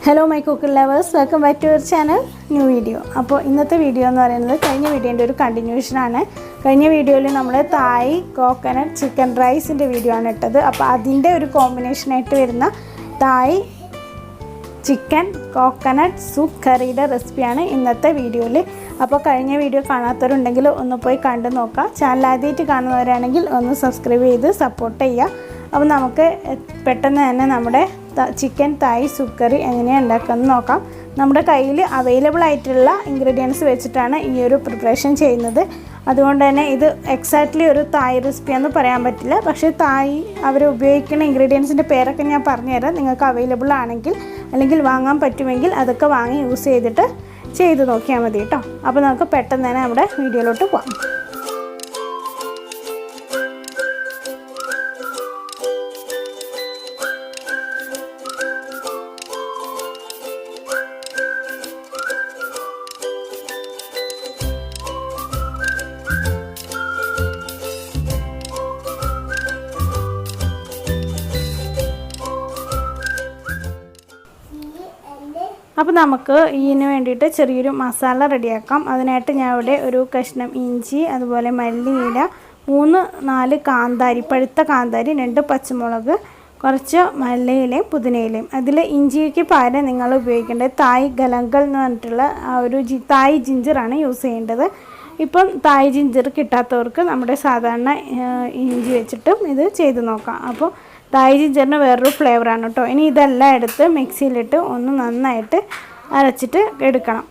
Hello my cooking lovers, welcome back to our channel, new video. അപ്പോൾ ഇന്നത്തെ video എന്ന് പറയുന്നത് കഴിഞ്ഞ വീഡിയോൻ്റെ ഒരു കണ്ടിന്യൂഷൻ ആണ്. കഴിഞ്ഞ വീഡിയോയിൽ നമ്മൾ തായ് കോക്കനട്ട് ചിക്കൻ റൈസിൻ്റെ വീഡിയോ ആണ് ഇട്ടത്. അപ്പോൾ അതിൻ്റെ ഒരു കോമ്പിനേഷൻ ആയിട്ട് വരുന്ന തായ് ചിക്കൻ കോക്കനട്ട് സൂപ്പ് കറിയുടെ റെസിപ്പിയാണ് ഇന്നത്തെ വീഡിയോയിൽ. അപ്പോൾ കഴിഞ്ഞ വീഡിയോ കാണാത്തവരുണ്ടെങ്കിൽ ഒന്ന് പോയി കണ്ടു നോക്കാം. ചാനൽ ആദ്യമായിട്ട് കാണുന്നവരാണെങ്കിൽ ഒന്ന് സബ്സ്ക്രൈബ് ചെയ്ത് സപ്പോർട്ട് ചെയ്യുക. അപ്പോൾ നമുക്ക് പെട്ടെന്ന് തന്നെ നമ്മുടെ ചിക്കൻ തായ് സൂപ്പ് കറി എങ്ങനെയാണ് ഉണ്ടാക്കുന്നത് നോക്കാം. നമ്മുടെ കയ്യിൽ അവൈലബിൾ ആയിട്ടുള്ള ഇൻഗ്രീഡിയൻസ് വെച്ചിട്ടാണ് ഈ ഒരു പ്രിപ്പറേഷൻ ചെയ്യുന്നത്. അതുകൊണ്ട് തന്നെ ഇത് എക്സാക്ട്ലി ഒരു തായ് റെസിപ്പിയാണെന്ന് പറയാൻ പറ്റില്ല. പക്ഷേ തായ് അവർ ഉപയോഗിക്കുന്ന ഇൻഗ്രീഡിയൻസിൻ്റെ പേരൊക്കെ ഞാൻ പറഞ്ഞുതരാം. നിങ്ങൾക്ക് അവൈലബിൾ ആണെങ്കിൽ അല്ലെങ്കിൽ വാങ്ങാൻ പറ്റുമെങ്കിൽ അതൊക്കെ വാങ്ങി യൂസ് ചെയ്തിട്ട് ചെയ്ത് നോക്കിയാൽ മതി കേട്ടോ. അപ്പോൾ നമുക്ക് പെട്ടെന്ന് തന്നെ നമ്മുടെ വീഡിയോയിലോട്ട് പോകാം. അപ്പോൾ നമുക്ക് ഇതിന് വേണ്ടിയിട്ട് ചെറിയൊരു മസാല റെഡിയാക്കാം. അതിനായിട്ട് ഞാൻ ഇവിടെ ഒരു കഷ്ണം ഇഞ്ചി, അതുപോലെ മല്ലിയില, 3-4 കാന്താരി, പഴുത്ത കാന്താരി, 2 പച്ചമുളക്, കുറച്ച് മല്ലിയിലയും പുതിനയിലയും. അതിൽ ഇഞ്ചിക്ക് പകരം നിങ്ങൾ ഉപയോഗിക്കേണ്ടത് തായ് ഗലങ്കൽ എന്ന് പറഞ്ഞിട്ടുള്ള ആ ഒരു തായ് ജിഞ്ചറാണ് യൂസ് ചെയ്യേണ്ടത്. ഇപ്പം തായ് ജിഞ്ചർ കിട്ടാത്തവർക്ക് നമ്മുടെ സാധാരണ ഇഞ്ചി വെച്ചിട്ടും ഇത് ചെയ്ത് നോക്കാം. അപ്പോൾ തായ് ജിഞ്ചറിന് വേറൊരു ഫ്ലേവറാണ് കേട്ടോ. ഇനി ഇതെല്ലാം എടുത്ത് മിക്സിയിലിട്ട് ഒന്ന് നന്നായിട്ട് അരച്ചിട്ട് എടുക്കണം.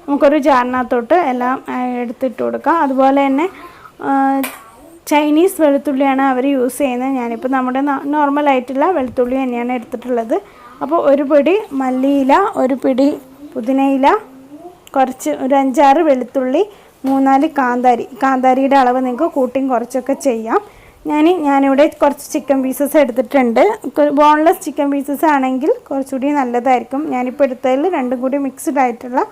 നമുക്കൊരു ജാറിനകത്തോട്ട് എല്ലാം എടുത്തിട്ട് കൊടുക്കാം. അതുപോലെ തന്നെ ചൈനീസ് വെളുത്തുള്ളിയാണ് അവർ യൂസ് ചെയ്യുന്നത്. ഞാനിപ്പോൾ നമ്മുടെ നോർമലായിട്ടുള്ള വെളുത്തുള്ളി തന്നെയാണ് എടുത്തിട്ടുള്ളത്. അപ്പോൾ ഒരു പിടി മല്ലിയില, ഒരു പിടി പുതിനയില, കുറച്ച് ഒരു 5-6 വെളുത്തുള്ളി, 3-4 കാന്താരിയുടെ അളവ് നിങ്ങൾക്ക് കൂട്ടിയും കുറച്ചൊക്കെ ചെയ്യാം. ഞാനിവിടെ കുറച്ച് ചിക്കൻ പീസസ് എടുത്തിട്ടുണ്ട്. ബോൺലെസ് ചിക്കൻ പീസസ് ആണെങ്കിൽ കുറച്ചുകൂടി നല്ലതായിരിക്കും. ഞാനിപ്പോൾ എടുത്തതിൽ 2 കൂടി മിക്സ്ഡ് ആയിട്ടുള്ള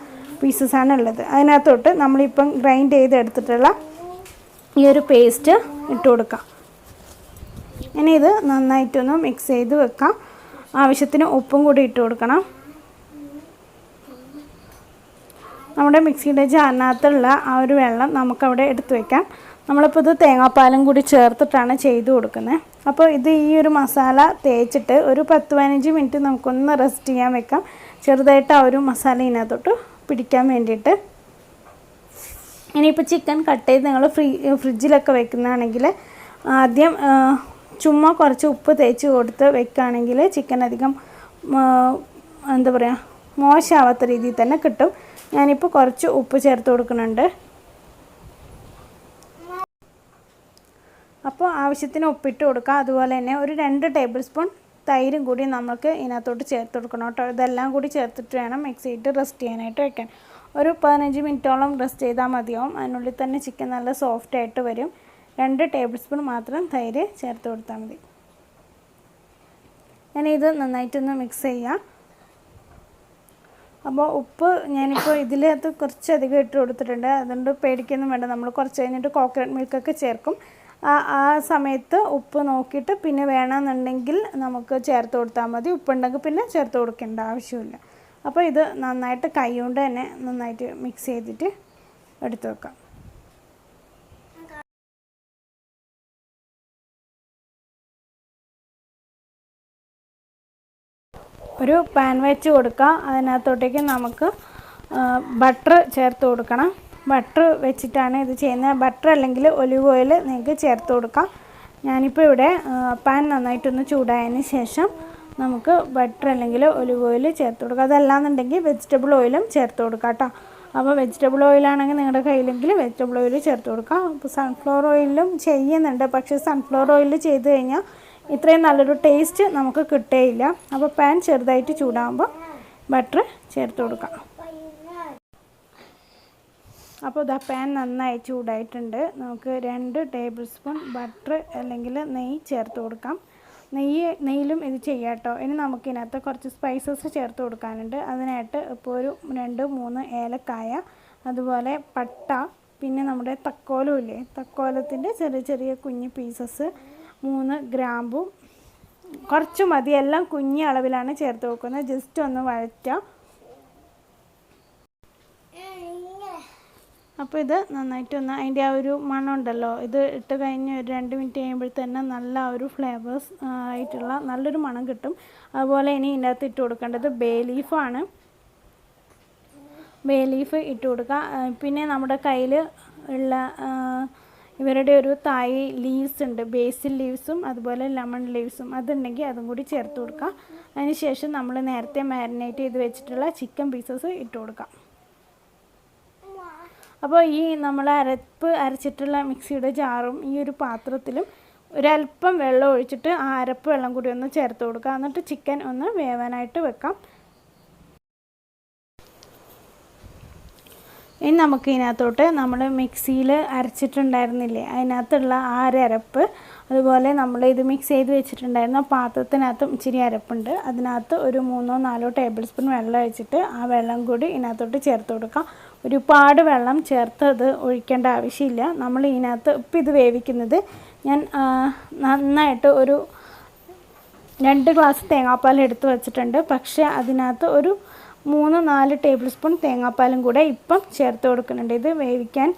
പീസസാണ് ഉള്ളത്. അതിനകത്തോട്ട് നമ്മളിപ്പം ഗ്രൈൻഡ് ചെയ്തെടുത്തിട്ടുള്ള ഈ ഒരു പേസ്റ്റ് ഇട്ട് കൊടുക്കാം. ഇനി ഇത് നന്നായിട്ടൊന്ന് മിക്സ് ചെയ്ത് വെക്കാം. ആവശ്യത്തിന് ഉപ്പും കൂടി ഇട്ട് കൊടുക്കണം. നമ്മുടെ മിക്സിയുടെ ജാറിനകത്തുള്ള ആ ഒരു വെള്ളം നമുക്കവിടെ എടുത്ത് വയ്ക്കാം. നമ്മളിപ്പോൾ ഇത് തേങ്ങാപ്പാലും കൂടി ചേർത്തിട്ടാണ് ചെയ്ത് കൊടുക്കുന്നത്. അപ്പോൾ ഇത് ഈ ഒരു മസാല തേച്ചിട്ട് ഒരു 10-15 മിനിറ്റ് നമുക്കൊന്ന് റെസ്റ്റ് ചെയ്യാൻ വെക്കാം. ചെറുതായിട്ട് ആ ഒരു മസാല ഇതിനകത്തോട്ട് പിടിക്കാൻ വേണ്ടിയിട്ട്. ഇനിയിപ്പോൾ ചിക്കൻ കട്ട് ചെയ്ത് നിങ്ങൾ ഫ്രിഡ്ജിലൊക്കെ വെക്കുന്നതാണെങ്കിൽ ആദ്യം ചുമ്മാ കുറച്ച് ഉപ്പ് തേച്ച് കൊടുത്ത് വെക്കുകയാണെങ്കിൽ ചിക്കൻ അധികം എന്താ പറയുക മോശമാവാത്ത രീതിയിൽ തന്നെ കിട്ടും. ഞാനിപ്പോൾ കുറച്ച് ഉപ്പ് ചേർത്ത് കൊടുക്കുന്നുണ്ട്. അപ്പോൾ ആവശ്യത്തിന് ഉപ്പിട്ട് കൊടുക്കുക. അതുപോലെ തന്നെ ഒരു 2 ടേബിൾ സ്പൂൺ തൈരും കൂടി നമുക്ക് ഇതിനകത്തോട്ട് ചേർത്ത് കൊടുക്കണം കേട്ടോ. ഇതെല്ലാം കൂടി ചേർത്തിട്ട് വേണം മിക്സ് ചെയ്തിട്ട് റെസ്റ്റ് ചെയ്യാനായിട്ട് വെക്കാൻ. ഒരു 15 മിനിറ്റോളം റെസ്റ്റ് ചെയ്താൽ മതിയാവും. അതിനുള്ളിൽ തന്നെ ചിക്കൻ നല്ല സോഫ്റ്റ് ആയിട്ട് വരും. 2 ടേബിൾ സ്പൂൺ മാത്രം തൈര് ചേർത്ത് കൊടുത്താൽ മതി. ഞാനിത് നന്നായിട്ടൊന്ന് മിക്സ് ചെയ്യാം. അപ്പോൾ ഉപ്പ് ഞാനിപ്പോൾ ഇതിലകത്ത് കുറച്ചധികം ഇട്ട് കൊടുത്തിട്ടുണ്ട്. അതുകൊണ്ട് പേടിക്കൊന്നും വേണ്ട. നമ്മൾ കുറച്ച് കഴിഞ്ഞിട്ട് കോക്കനട്ട് മിൽക്കൊക്കെ ചേർക്കും. ആ സമയത്ത് ഉപ്പ് നോക്കിയിട്ട് പിന്നെ വേണമെന്നുണ്ടെങ്കിൽ നമുക്ക് ചേർത്ത് കൊടുത്താൽ മതി. ഉപ്പുണ്ടെങ്കിൽ പിന്നെ ചേർത്ത് കൊടുക്കേണ്ട ആവശ്യമില്ല. അപ്പോൾ ഇത് നന്നായിട്ട് കൈ കൊണ്ട് തന്നെ നന്നായിട്ട് മിക്സ് ചെയ്തിട്ട് എടുത്ത് വെക്കാം. ഒരു പാൻ വെച്ച് കൊടുക്കുക. അതിനകത്തോട്ടേക്ക് നമുക്ക് ബട്ടർ ചേർത്ത് കൊടുക്കണം. ബട്ടർ വെച്ചിട്ടാണ് ഇത് ചെയ്യുന്നത്. ബട്ടർ അല്ലെങ്കിൽ ഒലിവ് ഓയിൽ നിങ്ങൾക്ക് ചേർത്ത് കൊടുക്കാം. ഞാനിപ്പോൾ ഇവിടെ പാൻ നന്നായിട്ടൊന്ന് ചൂടായതിന് ശേഷം നമുക്ക് ബട്ടർ അല്ലെങ്കിൽ ഒലിവ് ഓയിൽ ചേർത്ത് കൊടുക്കാം. അതല്ലാന്നുണ്ടെങ്കിൽ വെജിറ്റബിൾ ഓയിലും ചേർത്ത് കൊടുക്കാം കേട്ടോ. അപ്പോൾ വെജിറ്റബിൾ ഓയിലാണെങ്കിൽ നിങ്ങളുടെ കയ്യിലെങ്കിൽ വെജിറ്റബിൾ ഓയിൽ ചേർത്ത് കൊടുക്കാം. അപ്പോൾ സൺഫ്ലവർ ഓയിലും ചെയ്യുന്നുണ്ട്. പക്ഷേ സൺഫ്ലവർ ഓയിൽ ചെയ്ത് കഴിഞ്ഞാൽ ഇത്രയും നല്ലൊരു ടേസ്റ്റ് നമുക്ക് കിട്ടുകയില്ല. അപ്പോൾ പാൻ ചെറുതായിട്ട് ചൂടാകുമ്പോൾ ബട്ടർ ചേർത്ത് കൊടുക്കാം. അപ്പോൾ ഇതാ പാൻ നന്നായി ചൂടായിട്ടുണ്ട്. നമുക്ക് 2 ടേബിൾ സ്പൂൺ ബട്ടർ അല്ലെങ്കിൽ നെയ്യ് ചേർത്ത് കൊടുക്കാം. നെയ്യിലും ഇത് ചെയ്യാം കേട്ടോ. ഇനി നമുക്കിതിനകത്ത് കുറച്ച് സ്പൈസസ് ചേർത്ത് കൊടുക്കാനുണ്ട്. അതിനായിട്ട് ഇപ്പോൾ ഒരു 2-3 ഏലക്കായ, അതുപോലെ പട്ട, പിന്നെ നമ്മുടെ തക്കോലം ഇല്ലേ, തക്കോലത്തിൻ്റെ ചെറിയ ചെറിയ കുഞ്ഞ് പീസസ്, 3 ഗ്രാമ്പും, കുറച്ച് മതി, എല്ലാം കുഞ്ഞി അളവിലാണ് ചേർത്ത് കൊടുക്കുന്നത്. ജസ്റ്റ് ഒന്ന് വഴറ്റാം. അപ്പോൾ ഇത് നന്നായിട്ടൊന്ന് അതിൻ്റെ ആ ഒരു മണം ഉണ്ടല്ലോ, ഇത് ഇട്ട് കഴിഞ്ഞ് ഒരു 2 മിനിറ്റ് കഴിയുമ്പോഴത്തന്നെ നല്ല ഒരു ഫ്ലേവേഴ്സ് ആയിട്ടുള്ള നല്ലൊരു മണം കിട്ടും. അതുപോലെ ഇനി ഇതിനകത്ത് ഇട്ട് കൊടുക്കേണ്ടത് ബേ ലീഫാണ്. ബേ ലീഫ് ഇട്ട് കൊടുക്കുക. പിന്നെ നമ്മുടെ കയ്യിൽ ഉള്ള ഇവരുടെ ഒരു തായ് ലീവ്സ് ഉണ്ട്, ബേസിൽ ലീവ്സും അതുപോലെ ലെമൺ ലീവ്സും, അതുണ്ടെങ്കിൽ അതും കൂടി ചേർത്ത് കൊടുക്കുക. അതിന് ശേഷം നമ്മൾ നേരത്തെ മാരിനേറ്റ് ചെയ്ത് വെച്ചിട്ടുള്ള ചിക്കൻ പീസസ് ഇട്ട് കൊടുക്കാം. അപ്പോൾ ഈ നമ്മൾ അരച്ചിട്ടുള്ള മിക്സിയുടെ ജാറും ഈ ഒരു പാത്രത്തിലും ഒരല്പം വെള്ളം ഒഴിച്ചിട്ട് ആ അരപ്പ് വെള്ളം കൂടി ഒന്ന് ചേർത്ത് കൊടുക്കുക. എന്നിട്ട് ചിക്കൻ ഒന്ന് വേവാനായിട്ട് വെക്കാം. ഇനി നമുക്ക് ഇതിനകത്തോട്ട് നമ്മൾ മിക്സിയിൽ അരച്ചിട്ടുണ്ടായിരുന്നില്ലേ അതിനകത്തുള്ള ആ അരപ്പ്, അതുപോലെ നമ്മൾ ഇത് മിക്സ് ചെയ്ത് വെച്ചിട്ടുണ്ടായിരുന്ന പാത്രത്തിനകത്തും ഇച്ചിരി അരപ്പുണ്ട്, അതിനകത്ത് ഒരു 3-4 ടേബിൾ സ്പൂൺ വെള്ളം ഒഴിച്ചിട്ട് ആ വെള്ളം കൂടി ഇതിനകത്തോട്ട് ചേർത്ത് കൊടുക്കാം. ഒരുപാട് വെള്ളം ചേർത്ത് അത് ഒഴിക്കേണ്ട ആവശ്യമില്ല. നമ്മൾ ഇതിനകത്ത് ഇപ്പം ഇത് വേവിക്കുന്നത് ഞാൻ നന്നായിട്ട് ഒരു 2 ഗ്ലാസ് തേങ്ങാപ്പാൽ എടുത്ത് വെച്ചിട്ടുണ്ട്. പക്ഷേ അതിനകത്ത് ഒരു 3-4 ടേബിൾ സ്പൂൺ തേങ്ങാപ്പാലും കൂടെ ഇപ്പം ചേർത്ത് കൊടുക്കുന്നുണ്ട്. ഇത് വേവിക്കാൻ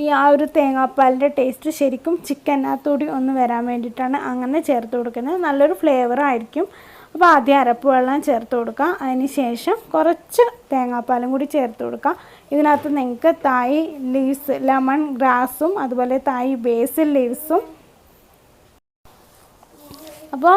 ഈ ആ ഒരു തേങ്ങാപ്പാലിൻ്റെ ടേസ്റ്റ് ശരിക്കും ചിക്കനകത്തുകൂടി ഒന്ന് വരാൻ വേണ്ടിയിട്ടാണ് അങ്ങനെ ചേർത്ത് കൊടുക്കുന്നത്. നല്ലൊരു ഫ്ലേവറായിരിക്കും. അപ്പോൾ ആദ്യം അരപ്പ് വെള്ളം ചേർത്ത് കൊടുക്കുക. അതിന് ശേഷം കുറച്ച് തേങ്ങാപ്പാലും കൂടി ചേർത്ത് കൊടുക്കുക. ഇതിനകത്ത് നിങ്ങൾക്ക് തായ് ലീവ്സ്, ലെമൺ ഗ്രാസും അതുപോലെ തായ് ബേസിൽ ലീവ്സും, അപ്പോൾ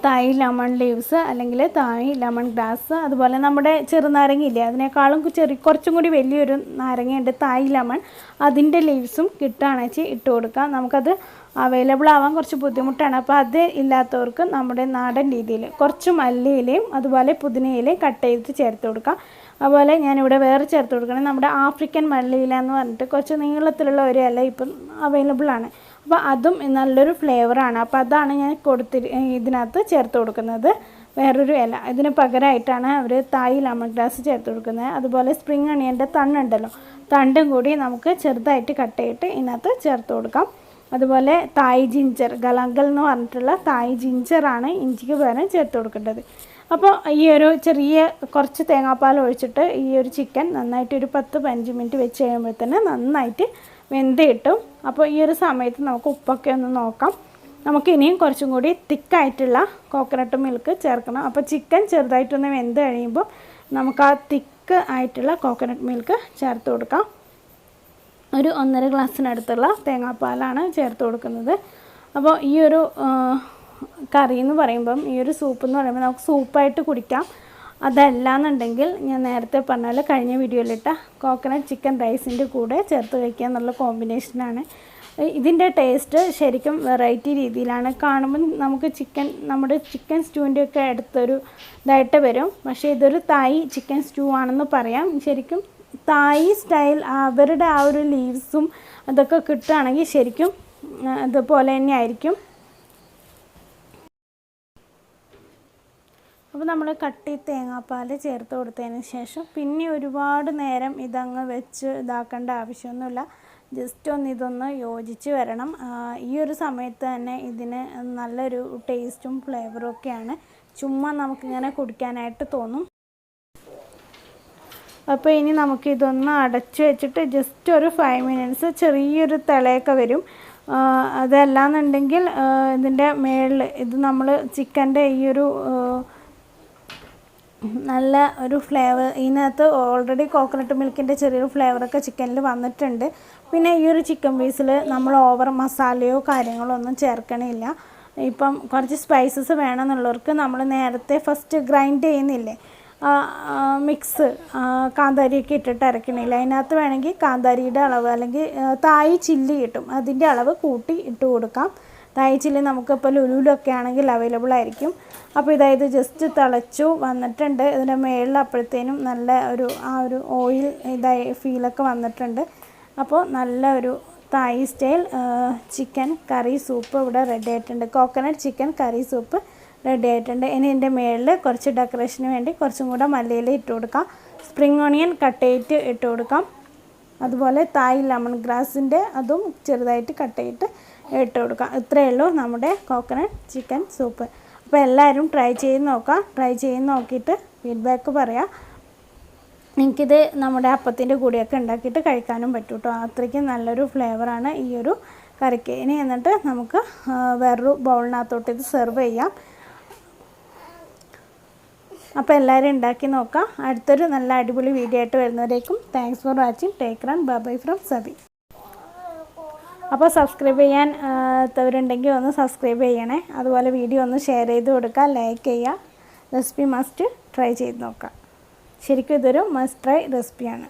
തായ് ലെമൺ ലീവ്സ് അല്ലെങ്കിൽ തായ് ലെമൺ ഗ്രാസ്, അതുപോലെ നമ്മുടെ ചെറുനാരങ്ങ ഇല്ലേ അതിനേക്കാളും കുറച്ചും കൂടി വലിയൊരു നാരങ്ങയുണ്ട് തായ് ലെമൺ, അതിൻ്റെ ലീവ്സും കിട്ടുകയാണെന്ന് വെച്ചാൽ ഇട്ട് കൊടുക്കുക. നമുക്കത് അവൈലബിൾ ആവാൻ കുറച്ച് ബുദ്ധിമുട്ടാണ്. അപ്പോൾ അത് ഇല്ലാത്തവർക്ക് നമ്മുടെ നാടൻ രീതിയിൽ കുറച്ച് മല്ലിയിലയും അതുപോലെ പുതിനയിലയും കട്ട് ചെയ്ത് ചേർത്ത് കൊടുക്കുക. അതുപോലെ ഞാനിവിടെ വേറെ ചേർത്ത് കൊടുക്കണം നമ്മുടെ ആഫ്രിക്കൻ മല്ലിയില എന്ന് പറഞ്ഞിട്ട് കുറച്ച് നീളത്തിലുള്ള ഒരു ഇല ഇപ്പം അവൈലബിൾ ആണ്. അപ്പോൾ അതും നല്ലൊരു ഫ്ലേവറാണ്. അപ്പോൾ അതാണ് ഞാൻ ഇതിനകത്ത് ചേർത്ത് കൊടുക്കുന്നത്, വേറൊരു ഇല. ഇതിന് പകരമായിട്ടാണ് അവർ തായ് ലെമൺ ഗ്രാസ് ചേർത്ത് കൊടുക്കുന്നത്. അതുപോലെ സ്പ്രിംഗ് അണിയൻ്റെ തണ്ടുണ്ടല്ലോ, തണ്ടും കൂടി നമുക്ക് ചെറുതായിട്ട് കട്ട് ചെയ്തിട്ട് ഇതിനകത്ത് ചേർത്ത് കൊടുക്കാം. അതുപോലെ തായ് ജിഞ്ചർ, ഗലാങ്കൽ എന്ന് പറഞ്ഞിട്ടുള്ള തായ് ജിഞ്ചറാണ് ഇഞ്ചിക്ക് പകരം ചേർത്ത് കൊടുക്കേണ്ടത്. അപ്പോൾ ഈ ഒരു ചെറിയ കുറച്ച് തേങ്ങാപ്പാൽ ഒഴിച്ചിട്ട് ഈ ഒരു ചിക്കൻ നന്നായിട്ട് ഒരു 10-15 മിനിറ്റ് വെച്ച് കഴിയുമ്പോൾ തന്നെ നന്നായിട്ട് വെന്ത് കിട്ടും. അപ്പോൾ ഈ ഒരു സമയത്ത് നമുക്ക് ഉപ്പൊക്കെ ഒന്ന് നോക്കാം. നമുക്ക് ഇനിയും കുറച്ചും കൂടി തിക്കായിട്ടുള്ള കോക്കനട്ട് മിൽക്ക് ചേർക്കണം. അപ്പോൾ ചിക്കൻ ചെറുതായിട്ടൊന്ന് വെന്ത് കഴിയുമ്പോൾ നമുക്ക് ആ തിക്ക് ആയിട്ടുള്ള കോക്കനട്ട് മിൽക്ക് ചേർത്ത് കൊടുക്കാം. ഒരു 1.5 ഗ്ലാസ്സിനടുത്തുള്ള തേങ്ങാപ്പാലാണ് ചേർത്ത് കൊടുക്കുന്നത്. അപ്പോൾ ഈ ഒരു കറി എന്ന് പറയുമ്പം, ഈ ഒരു സൂപ്പ് എന്ന് പറയുമ്പോൾ നമുക്ക് സൂപ്പായിട്ട് കുടിക്കാം. അതല്ലാന്നുണ്ടെങ്കിൽ ഞാൻ നേരത്തെ പറഞ്ഞാൽ കഴിഞ്ഞ വീഡിയോയിലിട്ട കോക്കനട്ട് ചിക്കൻ റൈസിൻ്റെ കൂടെ ചേർത്ത് വയ്ക്കുക എന്നുള്ള കോമ്പിനേഷനാണ്. ഇതിൻ്റെ ടേസ്റ്റ് ശരിക്കും വെറൈറ്റി രീതിയിലാണ്. കാണുമ്പം നമുക്ക് നമ്മുടെ ചിക്കൻ സ്റ്റൂവിൻ്റെ ഒക്കെ അടുത്തൊരു ഇതായിട്ട് വരും. പക്ഷേ ഇതൊരു തായ് ചിക്കൻ സ്റ്റൂ ആണെന്ന് പറയാം. ശരിക്കും തായ് സ്റ്റൈൽ അവരുടെ ആ ഒരു ലീവ്സും അതൊക്കെ കിട്ടുകയാണെങ്കിൽ ശരിക്കും അതുപോലെ തന്നെ ആയിരിക്കും. അപ്പോൾ നമ്മൾ കട്ടി തേങ്ങാപ്പാൽ ചേർത്ത് കൊടുത്തതിന് ശേഷം പിന്നെ ഒരുപാട് നേരം ഇതങ്ങ് വെച്ച് ഇതാക്കേണ്ട ആവശ്യമൊന്നുമില്ല. ജസ്റ്റ് ഒന്ന് ഇതൊന്ന് യോജിച്ച് വരണം. ഈ ഒരു സമയത്ത് തന്നെ ഇതിന് നല്ലൊരു ടേസ്റ്റും ഫ്ലേവറും ഒക്കെയാണ്. ചുമ്മാ നമുക്കിങ്ങനെ കുടിക്കാനായിട്ട് തോന്നും. അപ്പോൾ ഇനി നമുക്കിതൊന്ന് അടച്ച് വെച്ചിട്ട് ജസ്റ്റ് ഒരു 5 മിനിറ്റ്സ് ചെറിയൊരു തിളയൊക്കെ വരും. അതല്ലാന്നുണ്ടെങ്കിൽ ഇതിൻ്റെ മേളിൽ ഇത് നമ്മൾ ചിക്കൻ്റെ ഈ ഒരു നല്ല ഒരു ഫ്ലേവർ ഇതിനകത്ത് ഓൾറെഡി കോക്കനട്ട് മിൽക്കിൻ്റെ ചെറിയൊരു ഫ്ലേവറൊക്കെ ചിക്കനിൽ വന്നിട്ടുണ്ട്. പിന്നെ ഈ ഒരു ചിക്കൻ പീസിൽ നമ്മൾ ഓവർ മസാലയോ കാര്യങ്ങളോ ഒന്നും ചേർക്കണില്ല. ഇപ്പം കുറച്ച് സ്പൈസസ് വേണമെന്നുള്ളവർക്ക് നമ്മൾ നേരത്തെ ഫസ്റ്റ് ഗ്രൈൻഡ് ചെയ്യുന്നില്ലേ മിക്സ്, കാന്താരിയൊക്കെ ഇട്ടിട്ട് അരക്കണില്ല, അതിനകത്ത് വേണമെങ്കിൽ കാന്താരിയുടെ അളവ് അല്ലെങ്കിൽ തായ് ചില്ലി കിട്ടും, അതിൻ്റെ അളവ് കൂട്ടി ഇട്ട് കൊടുക്കാം. തായ് ചില്ലി നമുക്കിപ്പോൾ ലുലുവിലൊക്കെ ആണെങ്കിൽ അവൈലബിൾ ആയിരിക്കും. അപ്പോൾ ഇതായത് ജസ്റ്റ് തിളച്ചു വന്നിട്ടുണ്ട്. ഇതിൻ്റെ മേളിൽ അപ്പോഴത്തേനും നല്ല ആ ഒരു ഓയിൽ ഫീലൊക്കെ വന്നിട്ടുണ്ട്. അപ്പോൾ നല്ല ഒരു തായ് സ്റ്റൈൽ ചിക്കൻ കറി സൂപ്പ് ഇവിടെ റെഡി ആയിട്ടുണ്ട്. കോക്കനട്ട് ചിക്കൻ കറി സൂപ്പ് റെഡി ആയിട്ടുണ്ട്. ഇനി ഇതിൻ്റെ മേളിൽ കുറച്ച് ഡെക്കറേഷന് വേണ്ടി കുറച്ചും കൂടെ മല്ലിയില ഇട്ട് കൊടുക്കാം. സ്പ്രിംഗ് ഓണിയൻ കട്ട് ചെയ്തിട്ട് ഇട്ട് കൊടുക്കാം. അതുപോലെ തായ് ലെമൺ ഗ്രാസിൻ്റെ അതും ചെറുതായിട്ട് കട്ട് ചെയ്തിട്ട് ഇട്ട് കൊടുക്കാം. ഇത്രയേ ഉള്ളൂ നമ്മുടെ കോക്കനട്ട് ചിക്കൻ സൂപ്പ്. അപ്പോൾ എല്ലാവരും ട്രൈ ചെയ്ത് നോക്കാം. ട്രൈ ചെയ്ത് നോക്കിയിട്ട് ഫീഡ്ബാക്ക് പറയാം. എനിക്കിത് നമ്മുടെ അപ്പത്തിൻ്റെ കൂടെയൊക്കെ ഉണ്ടാക്കിയിട്ട് കഴിക്കാനും പറ്റും കേട്ടോ. അത്രയ്ക്കും നല്ലൊരു ഫ്ലേവറാണ് ഈ ഒരു കറിക്ക്. ഇനി എന്നിട്ട് നമുക്ക് വേറൊരു ബൗളിനകത്തോട്ട് ഇത് സെർവ് ചെയ്യാം. അപ്പോൾ എല്ലാവരും ഉണ്ടാക്കി നോക്കാം. അടുത്തൊരു നല്ല അടിപൊളി വീഡിയോ ആയിട്ട് വരുന്നവരേക്കും thanks for watching. Take care. Bye bye from Sabi. അപ്പോൾ സബ്സ്ക്രൈബ് ചെയ്യാത്തവരുണ്ടെങ്കിൽ ഒന്ന് സബ്സ്ക്രൈബ് ചെയ്യണേ. അതുപോലെ വീഡിയോ ഒന്ന് ഷെയർ ചെയ്ത് കൊടുക്കുക, ലൈക്ക് ചെയ്യുക. റെസിപ്പി മസ്റ്റ് ട്രൈ ചെയ്ത് നോക്കാം. ശരിക്കും ഇതൊരു മസ്റ്റ് ട്രൈ റെസിപ്പിയാണ്.